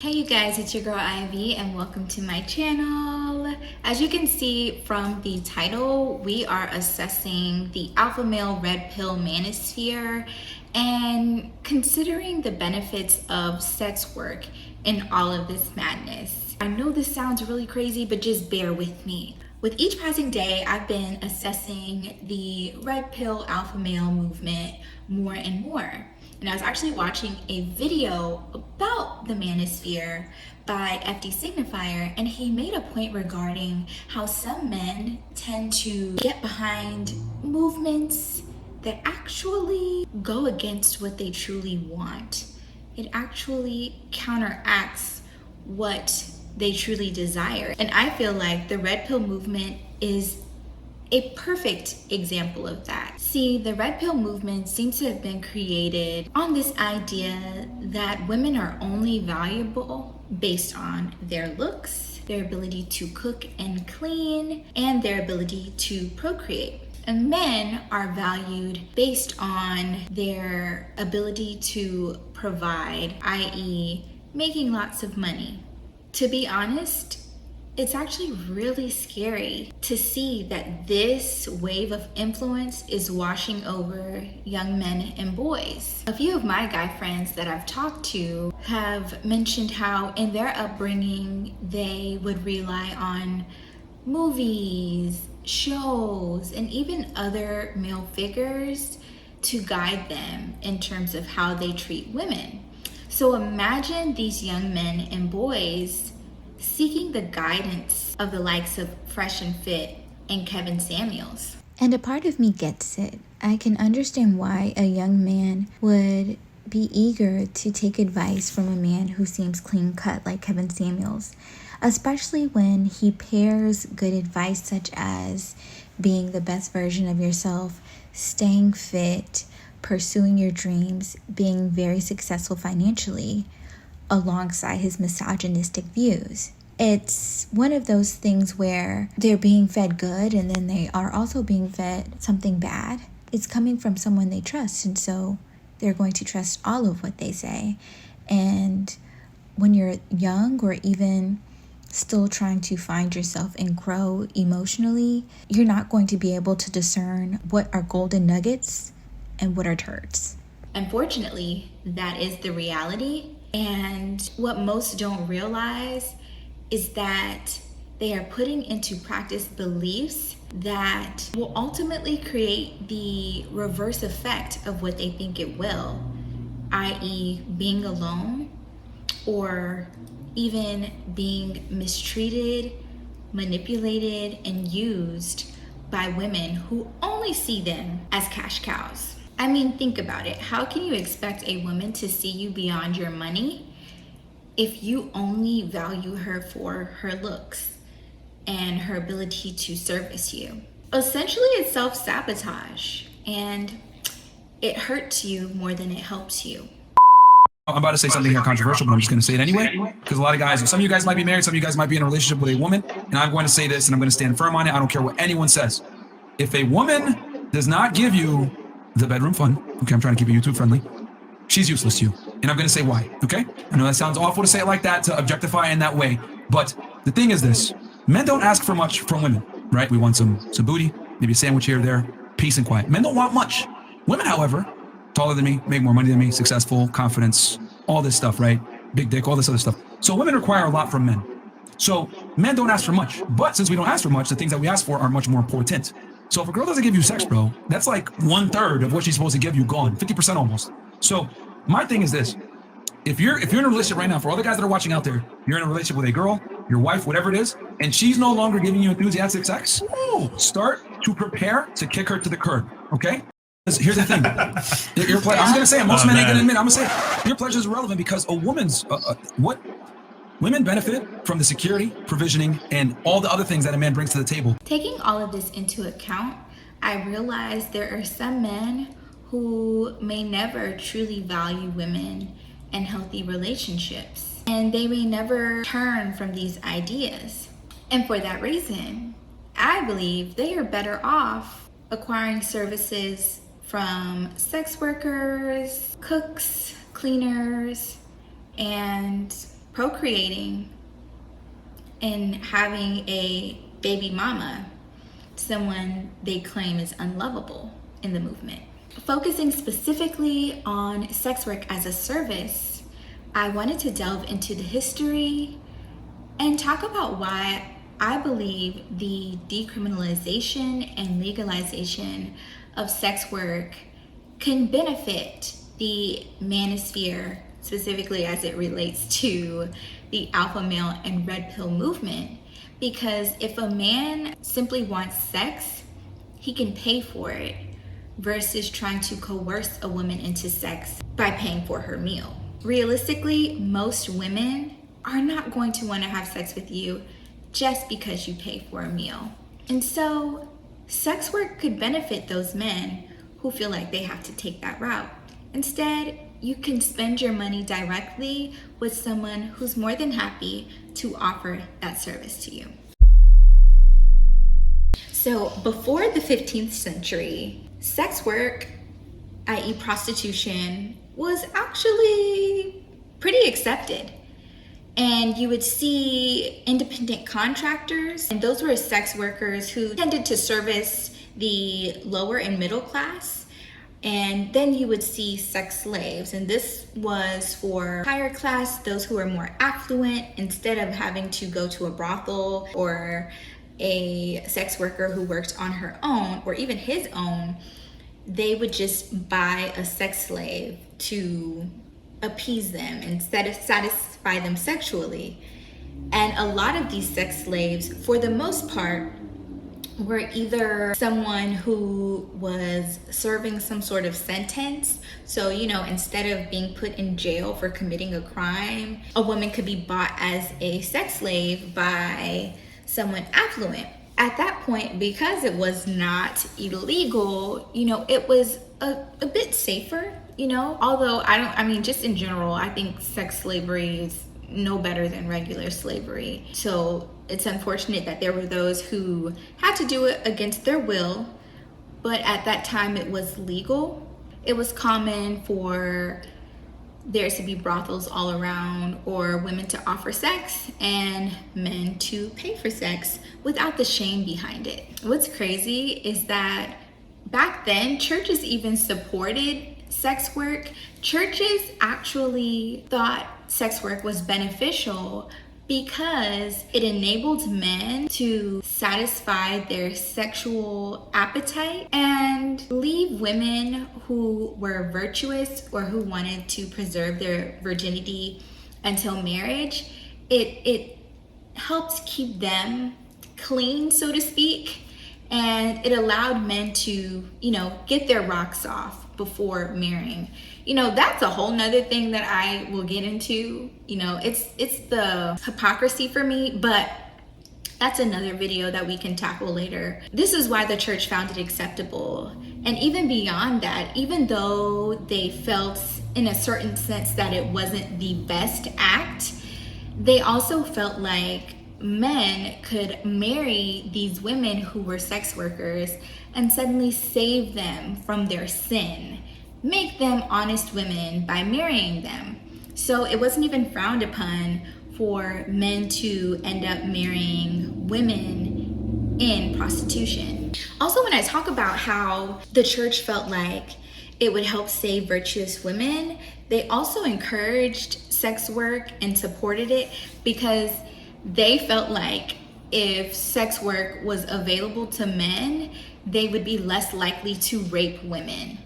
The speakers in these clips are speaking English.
Hey you guys, it's your girl Ivy and welcome to my channel. As you can see from the title, we are assessing the alpha male red pill manosphere and considering the benefits of sex work in all of this madness. I know this sounds really crazy, but just bear with me. With each passing day, I've been assessing the red pill alpha male movement more and more. And I was actually watching a video about the manosphere by FD Signifier, and he made a point regarding how some men tend to get behind movements that actually go against what they truly want. It actually counteracts what they truly desire. And I feel like the red pill movement is a perfect example of that. See, the red pill movement seems to have been created on this idea that women are only valuable based on their looks, their ability to cook and clean, and their ability to procreate. And men are valued based on their ability to provide, i.e., making lots of money. To be honest, it's actually really scary to see that this wave of influence is washing over young men and boys. A few of my guy friends that I've talked to have mentioned how in their upbringing they would rely on movies, shows, and even other male figures to guide them in terms of how they treat women. So imagine these young men and boys seeking the guidance of the likes of Fresh and Fit and Kevin Samuels. And a part of me gets it. I can understand why a young man would be eager to take advice from a man who seems clean cut like Kevin Samuels, especially when he pairs good advice such as being the best version of yourself, staying fit, pursuing your dreams, being very successful financially, alongside his misogynistic views. It's one of those things where they're being fed good and then they are also being fed something bad. It's coming from someone they trust, and so they're going to trust all of what they say. And when you're young or even still trying to find yourself and grow emotionally, you're not going to be able to discern what are golden nuggets and what are turds. Unfortunately, that is the reality. And what most don't realize is that they are putting into practice beliefs that will ultimately create the reverse effect of what they think it will, i.e., being alone or even being mistreated, manipulated, and used by women who only see them as cash cows. I mean, think about it. How can you expect a woman to see you beyond your money if you only value her for her looks and her ability to service you? Essentially, it's self-sabotage, and it hurts you more than it helps you. I'm about to say something here controversial, but I'm just going to say it anyway, because a lot of guys, some of you guys might be married, some of you guys might be in a relationship with a woman, and I'm going to say this, and I'm going to stand firm on it. I don't care what anyone says. If a woman does not give you the bedroom fun, okay, I'm trying to keep it YouTube friendly, she's useless to you. And I'm going to say why, okay? I know that sounds awful to say it like that, to objectify in that way, but the thing is this: men don't ask for much from women, right? We want some booty, maybe a sandwich here or there, peace and quiet. Men don't want much. Women, however, taller than me, make more money than me, successful, confidence, all this stuff, right? Big dick, all this other stuff. So women require a lot from men. So men don't ask for much, but since we don't ask for much, the things that we ask for are much more important. So if a girl doesn't give you sex, bro, that's like 1/3 of what she's supposed to give you gone, 50% almost. So my thing is this: if you're in a relationship right now, for all the guys that are watching out there, you're in a relationship with a girl, your wife, whatever it is, and she's no longer giving you enthusiastic sex, start to prepare to kick her to the curb, okay? Here's the thing. I'm going to say it. Most men ain't going to admit it. I'm going to say it. Your pleasure is irrelevant because a woman's, what women benefit from the security, provisioning, and all the other things that a man brings to the table. Taking all of this into account, I realize there are some men who may never truly value women and healthy relationships, and they may never turn from these ideas. And for that reason, I believe they are better off acquiring services from sex workers, cooks, cleaners, and procreating and having a baby mama, someone they claim is unlovable in the movement. Focusing specifically on sex work as a service, I wanted to delve into the history and talk about why I believe the decriminalization and legalization of sex work can benefit the manosphere, specifically as it relates to the alpha male and red pill movement. Because if a man simply wants sex, he can pay for it versus trying to coerce a woman into sex by paying for her meal. Realistically, most women are not going to want to have sex with you just because you pay for a meal. And so sex work could benefit those men who feel like they have to take that route. Instead, you can spend your money directly with someone who's more than happy to offer that service to you. So before the 15th century, sex work, i.e. prostitution, was actually pretty accepted. And you would see independent contractors, and those were sex workers who tended to service the lower and middle class. And then you would see sex slaves, and this was for higher class, those who were more affluent. Instead of having to go to a brothel or a sex worker who worked on her own or even his own, they would just buy a sex slave to appease them and satisfy them sexually. And a lot of these sex slaves, for the most part, were either someone who was serving some sort of sentence. So, instead of being put in jail for committing a crime, a woman could be bought as a sex slave by someone affluent. At that point, because it was not illegal, it was a bit safer, although just in general, I think sex slavery is no better than regular slavery. So it's unfortunate that there were those who had to do it against their will, but at that time it was legal. It was common for there to be brothels all around, or women to offer sex and men to pay for sex without the shame behind it. What's crazy is that back then, churches even supported sex work. Churches actually thought sex work was beneficial because it enabled men to satisfy their sexual appetite and leave women who were virtuous or who wanted to preserve their virginity until marriage. It helped keep them clean, so to speak, and it allowed men to, get their rocks off before marrying. That's a whole nother thing that I will get into. It's the hypocrisy for me, but that's another video that we can tackle later. This is why the church found it acceptable. And even beyond that, even though they felt in a certain sense that it wasn't the best act, they also felt like men could marry these women who were sex workers and suddenly save them from their sin, make them honest women by marrying them. So it wasn't even frowned upon for men to end up marrying women in prostitution. Also, when I talk about how the church felt like it would help save virtuous women, they also encouraged sex work and supported it because they felt like if sex work was available to men, they would be less likely to rape women.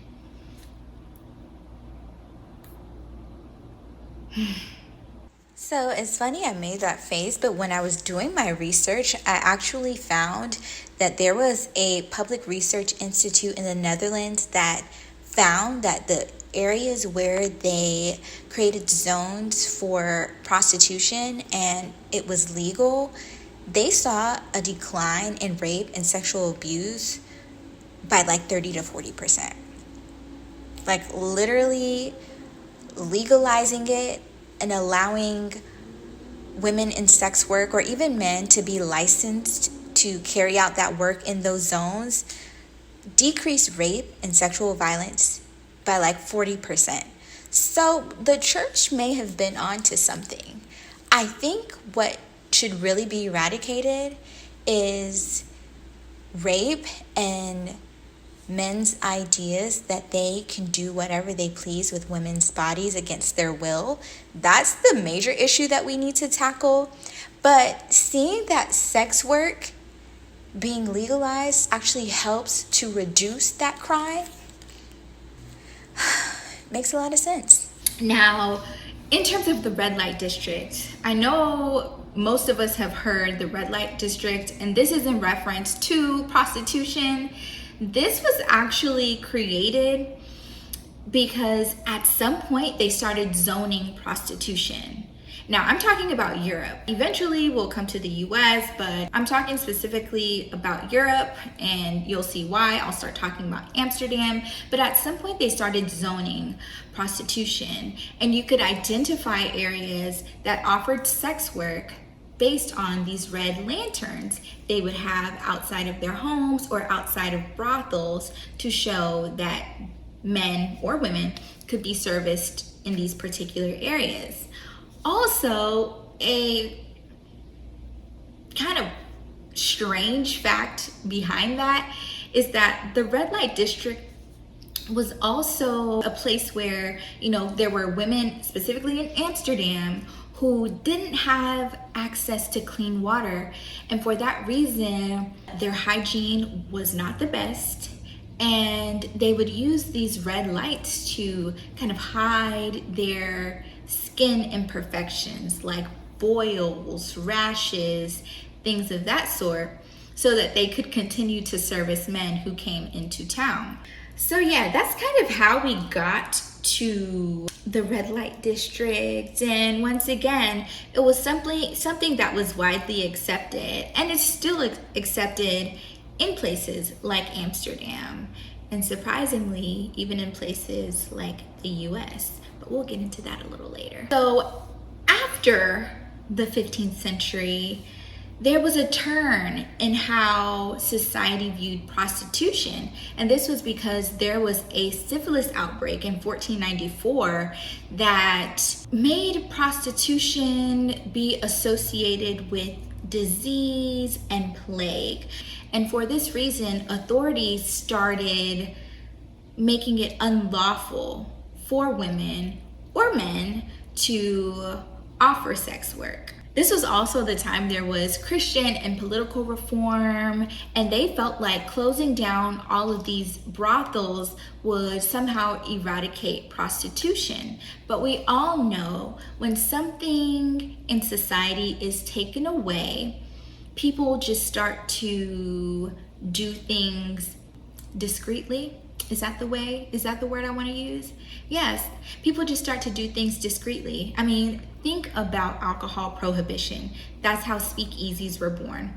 So it's funny I made that face, but when I was doing my research, I actually found that there was a public research institute in the Netherlands that found that the areas where they created zones for prostitution and it was legal, they saw a decline in rape and sexual abuse by like 30 to 40%. Like literally legalizing it and allowing women in sex work or even men to be licensed to carry out that work in those zones decreased rape and sexual violence by like 40%. So the church may have been onto something. I think what should really be eradicated is rape and men's ideas that they can do whatever they please with women's bodies against their will. That's the major issue that we need to tackle. But seeing that sex work being legalized actually helps to reduce that crime makes a lot of sense. Now, in terms of the red light district, I know most of us have heard the red light district, and this is in reference to prostitution. This was actually created because at some point they started zoning prostitution. Now, I'm talking about Europe. Eventually we'll come to the US, but I'm talking specifically about Europe, and you'll see why. I'll start talking about Amsterdam. But at some point they started zoning prostitution, and you could identify areas that offered sex work based on these red lanterns they would have outside of their homes or outside of brothels to show that men or women could be serviced in these particular areas. Also, a kind of strange fact behind that is that the red light district was also a place where, there were women, specifically in Amsterdam, who didn't have access to clean water. And for that reason, their hygiene was not the best. And they would use these red lights to kind of hide their skin imperfections like boils, rashes, things of that sort, so that they could continue to service men who came into town. So yeah, that's kind of how we got to the red light district. And once again, it was simply something that was widely accepted, and it's still accepted in places like Amsterdam, and surprisingly, even in places like the US. But we'll get into that a little later. So after the 15th century, there was a turn in how society viewed prostitution. And this was because there was a syphilis outbreak in 1494 that made prostitution be associated with disease and plague. And for this reason, authorities started making it unlawful for women or men to offer sex work. This was also the time there was Christian and political reform, and they felt like closing down all of these brothels would somehow eradicate prostitution. But we all know when something in society is taken away, people just start to do things discreetly. Is that the word I want to use? Yes, people just start to do things discreetly. I mean, think about alcohol prohibition. That's how speakeasies were born.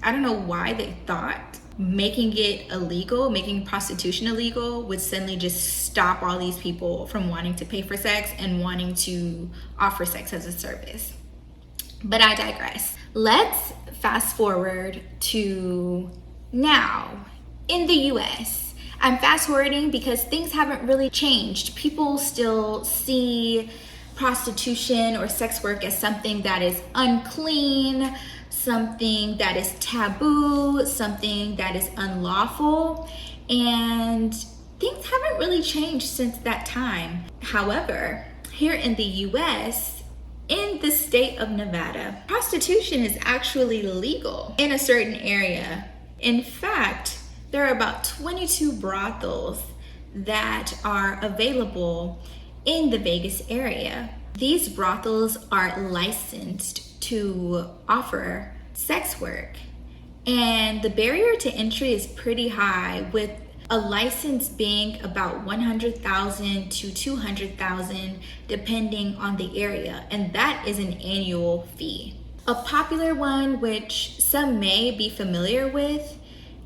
I don't know why they thought making it illegal, making prostitution illegal, would suddenly just stop all these people from wanting to pay for sex and wanting to offer sex as a service. But I digress. Let's fast forward to now in the US. I'm fast forwarding because things haven't really changed. People still see prostitution or sex work as something that is unclean, something that is taboo, something that is unlawful, and things haven't really changed since that time. However, here in the US, in the state of Nevada, prostitution is actually legal in a certain area. In fact, there are about 22 brothels that are available in the Vegas area. These brothels are licensed to offer sex work, and the barrier to entry is pretty high, with a license being about $100,000 to $200,000 depending on the area, and that is an annual fee. A popular one, which some may be familiar with,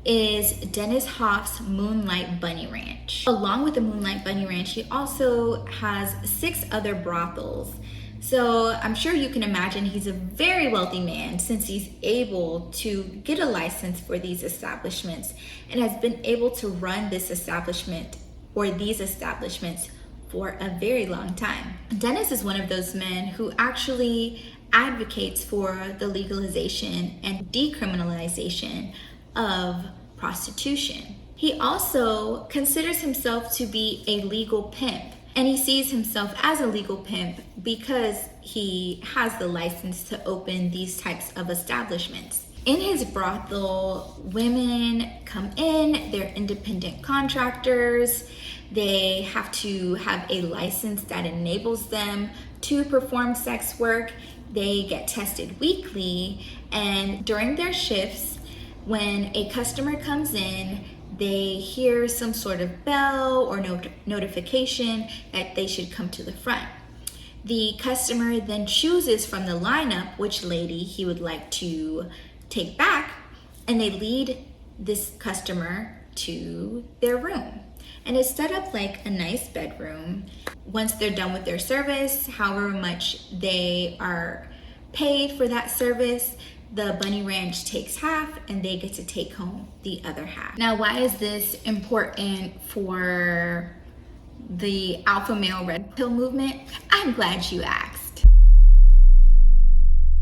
is Dennis Hoff's Moonlight Bunny Ranch. Along with the Moonlight Bunny Ranch, he also has 6 other brothels. So I'm sure you can imagine he's a very wealthy man, since he's able to get a license for these establishments and has been able to run this establishment or these establishments for a very long time. Dennis is one of those men who actually advocates for the legalization and decriminalization of prostitution. He also considers himself to be a legal pimp, and he sees himself as a legal pimp because he has the license to open these types of establishments. In his brothel, women come in, they're independent contractors. They have to have a license that enables them to perform sex work. They get tested weekly, and during their shifts, when a customer comes in, they hear some sort of bell or notification that they should come to the front. The customer then chooses from the lineup which lady he would like to take back, and they lead this customer to their room. And it's set up like a nice bedroom. Once they're done with their service, however much they are paid for that service, the Bunny Ranch takes half and they get to take home the other half. Now, why is this important for the alpha male red pill movement? I'm glad you asked.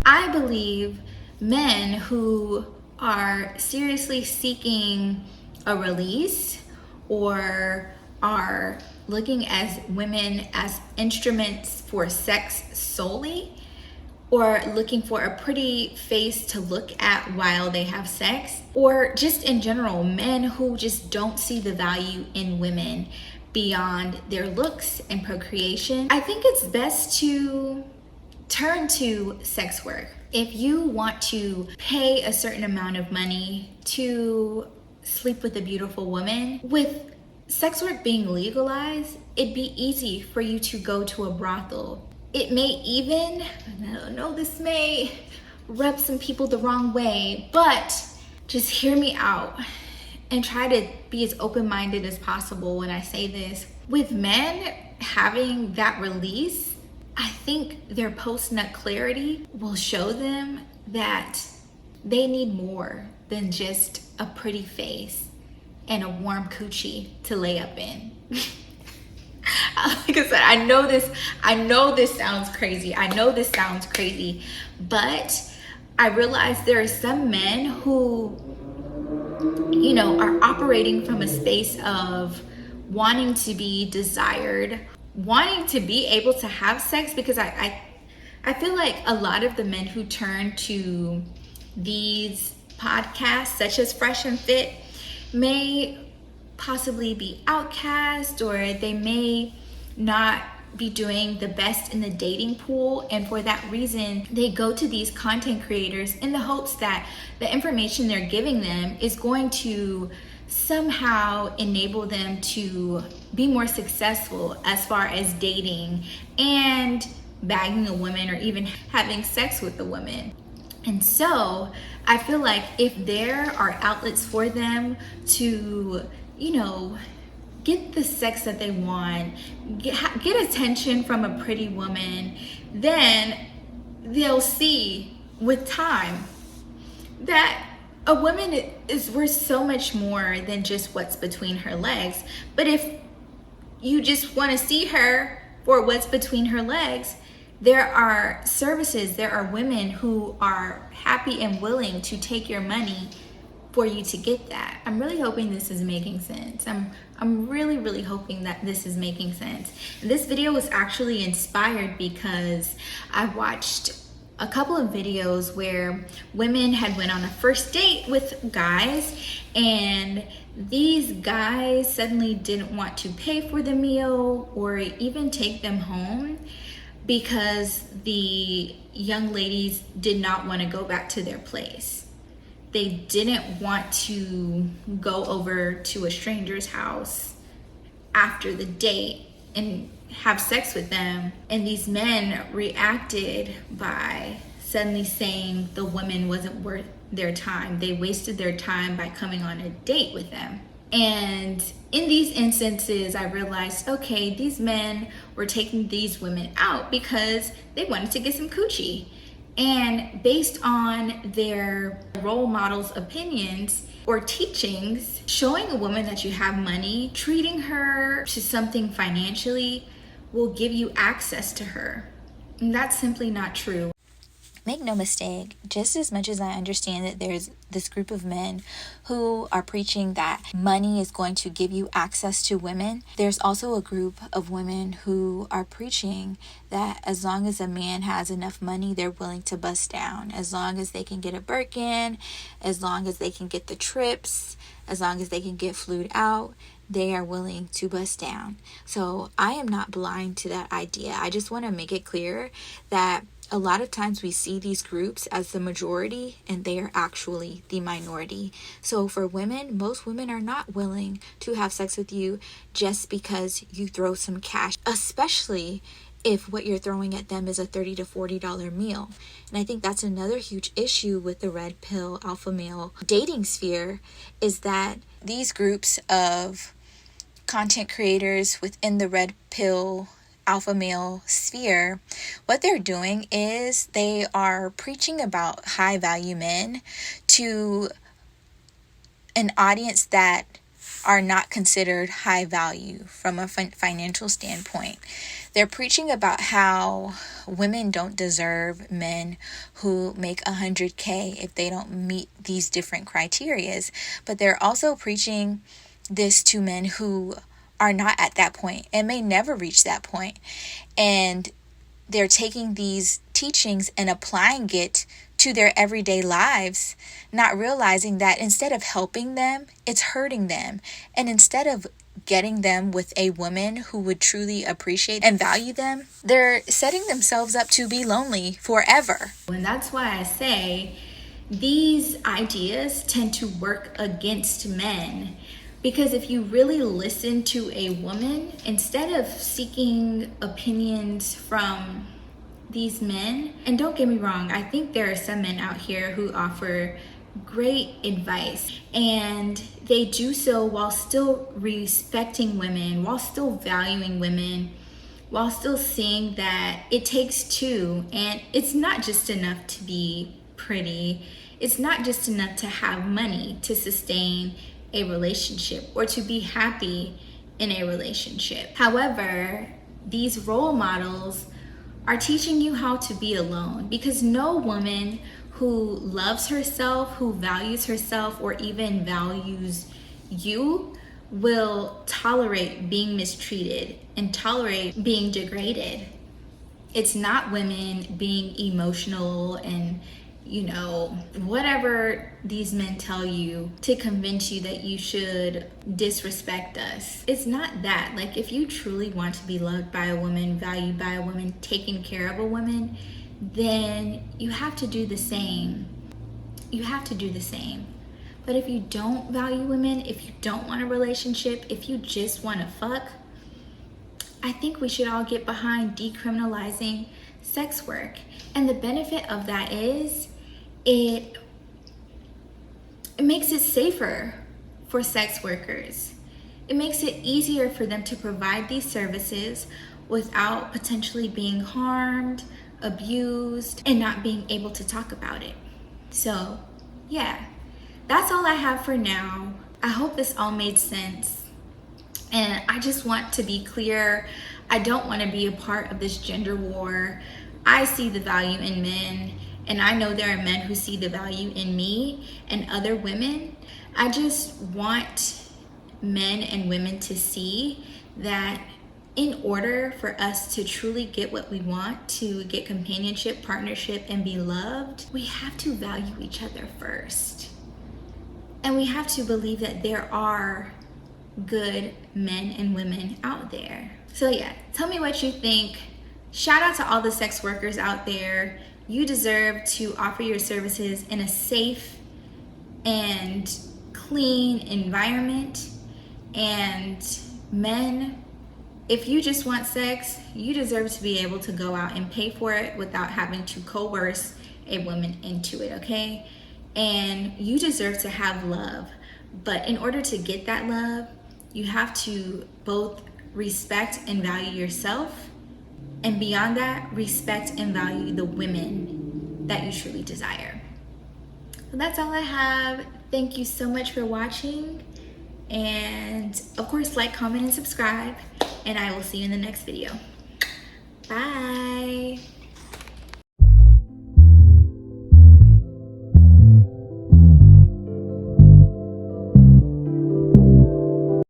I believe men who are seriously seeking a release or are looking as women as instruments for sex solely, or looking for a pretty face to look at while they have sex, or just in general, men who just don't see the value in women beyond their looks and procreation, I think it's best to turn to sex work. If you want to pay a certain amount of money to sleep with a beautiful woman, with sex work being legalized, it'd be easy for you to go to a brothel. It may even, I know this may rub some people the wrong way, but just hear me out and try to be as open-minded as possible when I say this. With men having that release, I think their post-nut clarity will show them that they need more than just a pretty face and a warm coochie to lay up in. Like I said, I know this sounds crazy, but I realize there are some men who, you know, are operating from a space of wanting to be desired, wanting to be able to have sex, because I feel like a lot of the men who turn to these podcasts, such as Fresh and Fit, may possibly be outcast, or they may not be doing the best in the dating pool, and for that reason they go to these content creators in the hopes that the information they're giving them is going to somehow enable them to be more successful as far as dating and bagging a woman or even having sex with a woman. And so I feel like if there are outlets for them to, you know, get the sex that they want, get attention from a pretty woman, then they'll see with time that a woman is worth so much more than just what's between her legs. But if you just want to see her for what's between her legs, there are services, there are women who are happy and willing to take your money for you to get that. I'm really hoping this is making sense. I'm really hoping that this is making sense. And this video was actually inspired because I watched a couple of videos where women had went on a first date with guys, and these guys suddenly didn't want to pay for the meal or even take them home because the young ladies did not want to go back to their place. They didn't want to go over to a stranger's house after the date and have sex with them. And these men reacted by suddenly saying the woman wasn't worth their time. They wasted their time by coming on a date with them. And in these instances, I realized, okay, these men were taking these women out because they wanted to get some coochie. And based on their role models' opinions or teachings, showing a woman that you have money, treating her to something financially will give you access to her. And that's simply not true. Make no mistake, just as much as I understand that there's this group of men who are preaching that money is going to give you access to women, there's also a group of women who are preaching that as long as a man has enough money, they're willing to bust down. As long as they can get a Birkin, as long as they can get the trips, as long as they can get flued out, they are willing to bust down. So I am not blind to that idea. I just want to make it clear that a lot of times we see these groups as the majority and they are actually the minority. So for women, most women are not willing to have sex with you just because you throw some cash, especially if what you're throwing at them is a $30 to $40 meal. And I think that's another huge issue with the red pill alpha male dating sphere, is that these groups of content creators within the red pill alpha male sphere, what they're doing is they are preaching about high value men to an audience that are not considered high value from a financial standpoint. They're preaching about how women don't deserve men who make 100K if they don't meet these different criterias. But they're also preaching this to men who are not at that point and may never reach that point. And they're taking these teachings and applying it to their everyday lives, not realizing that instead of helping them, it's hurting them. And instead of getting them with a woman who would truly appreciate and value them, they're setting themselves up to be lonely forever. And that's why I say these ideas tend to work against men. Because if you really listen to a woman, instead of seeking opinions from these men, and don't get me wrong, I think there are some men out here who offer great advice, and they do so while still respecting women, while still valuing women, while still seeing that it takes two, and it's not just enough to be pretty, it's not just enough to have money to sustain a relationship or to be happy in a relationship. However, these role models are teaching you how to be alone, because no woman who loves herself, who values herself, or even values you will tolerate being mistreated and tolerate being degraded. It's not women being emotional and whatever these men tell you to convince you that you should disrespect us. It's not that. Like, if you truly want to be loved by a woman, valued by a woman, taken care of a woman, then you have to do the same. You have to do the same. But if you don't value women, if you don't want a relationship, if you just want to fuck, I think we should all get behind decriminalizing sex work. And the benefit of that is it makes it safer for sex workers. It makes it easier for them to provide these services without potentially being harmed, abused, and not being able to talk about it. So, yeah, that's all I have for now. I hope this all made sense. And I just want to be clear, I don't want to be a part of this gender war. I see the value in men, and I know there are men who see the value in me and other women. I just want men and women to see that in order for us to truly get what we want, to get companionship, partnership, and be loved, we have to value each other first. And we have to believe that there are good men and women out there. So yeah, tell me what you think. Shout out to all the sex workers out there. You deserve to offer your services in a safe and clean environment. And men, if you just want sex, you deserve to be able to go out and pay for it without having to coerce a woman into it, okay? And you deserve to have love. But in order to get that love, you have to both respect and value yourself. And beyond that, respect and value the women that you truly desire. So that's all I have. Thank you so much for watching. And of course, like, comment, and subscribe. And I will see you in the next video. Bye.